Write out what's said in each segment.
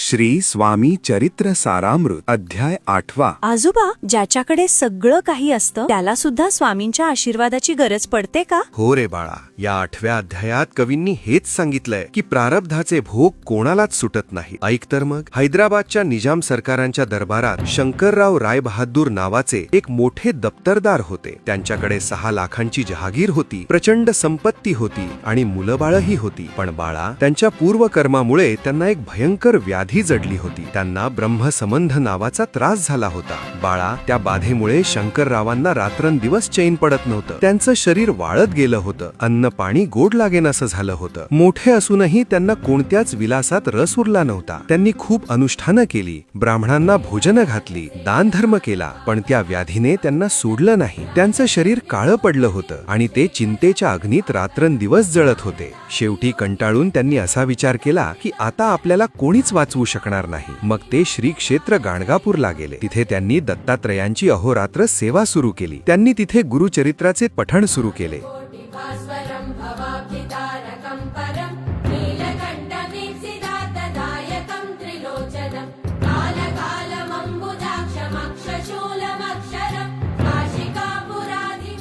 श्री स्वामी चरित्र सारामृत अध्याय 8. आजोबा, ज्याच्याकडे सगळं काही असतं त्याला सुद्धा स्वामींच्या आशीर्वादाची गरज पडते का? हो रे बाळा, या 8व्या अध्यायात कवींनी हेच सांगितलंय की प्रारब्धाचे भोग कोणालाच सुटत नाही. ऐक तर मग, हैदराबादच्या निजाम सरकारांच्या दरबारात शंकरराव रायबहादूर नावाचे एक मोठे दप्तरदार होते. त्यांच्याकडे 6 लाखांची जहागीर होती, प्रचंड संपत्ती होती आणि मुलंबाळही होती. पण बाळा, त्यांच्या पूर्वकर्मामुळे त्यांना एक भयंकर व्याधी जडली होती. त्यांना ब्रह्मसंबंध नावाचा त्रास झाला होता. बाळा, त्या बाधेमुळे शंकररावांना रात्रंदिवस चैन पडत नव्हतं. त्यांचं शरीर वाळत गेलं होतं. अन्न पाणी गोड लागेनासं झालं होतं. मोठे असूनही त्यांना कोणत्याच विलासात रस उरला नव्हता. त्यांनी खूप अनुष्ठानं केली, ब्राह्मणांना भोजनं घातली, दान धर्म केला, पण त्या व्याधीने त्यांना सोडलं नाही. त्यांचं शरीर काळं पडलं होतं आणि ते चिंतेच्या अग्नीत रात्रंदिवस जळत होते. शेवटी कंटाळून त्यांनी असा विचार केला की आता आपल्याला कोणीच वाचवू शकणार नाही. मग ते श्री क्षेत्र गाणगापूरला गेले. तिथे त्यांनी दत्तात्रयांची अहोरात्र सेवा सुरू केली. त्यांनी तिथे गुरुचरित्राचे पठण सुरू केले.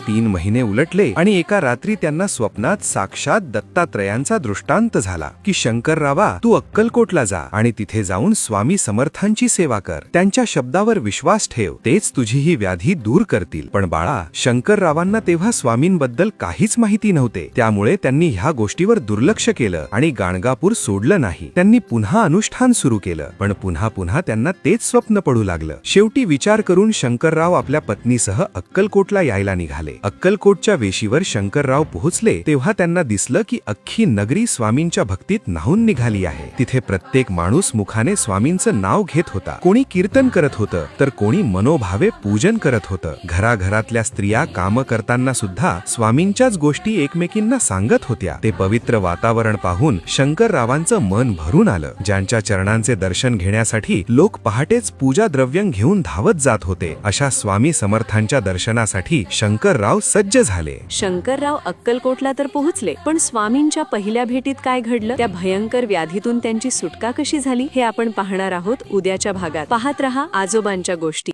तीन महिने उलटले आणि एका रात्री त्यांना स्वप्नात साक्षात दत्तात्रयांचा दृष्टांत झाला की शंकररावा, तू अक्कलकोटला जा आणि तिथे जाऊन स्वामी समर्थांची सेवा कर. त्यांच्या शब्दावर विश्वास ठेव, तेच तुझी ही व्याधी दूर करतील. पण बाळा, शंकररावांना तेव्हा स्वामींबद्दल काहीच माहिती नव्हते. त्यामुळे त्यांनी ह्या गोष्टीवर दुर्लक्ष केलं आणि गाणगापूर सोडलं नाही. त्यांनी पुन्हा अनुष्ठान सुरू केलं, पण पुन्हा पुन्हा त्यांना तेच स्वप्न पडू लागलं. शेवटी विचार करून शंकरराव आपल्या पत्नीसह अक्कलकोटला यायला निघाले. अक्कलकोटच्या वेशीवर शंकरराव पोहोचले तेव्हा त्यांना दिसलं की अख्खी नगरी स्वामींच्या भक्तीत न्हाऊन निघाली आहे. तिथे प्रत्येक माणूस मुखाने स्वामींचं नाव घेत होता. कोणी कीर्तन करत होतं, तर कोणी मनोभावे पूजन करत होतं. घराघरातल्या स्त्रिया काम करताना सुद्धा स्वामींच्याच गोष्टी एकमेकींना सांगत होत्या. ते पवित्र वातावरण पाहून शंकररावांचं मन भरून आलं. ज्यांच्या चरणांचे दर्शन घेण्यासाठी लोक पहाटेच पूजा द्रव्यं घेऊन धावत जात होते, अशा स्वामी समर्थांच्या दर्शनासाठी शंकरराव सज्ज झाले. शंकरराव अक्कलकोटला तर पोहोचले, पण स्वामींच्या पहिल्या भेटीत काय घडलं, त्या भयंकर व्याधीतून त्यांची सुटका कशी झाली, हे आपण पाहणार आहोत उद्याच्या भागात. पाहत रहा आजोबांच्या गोष्टी.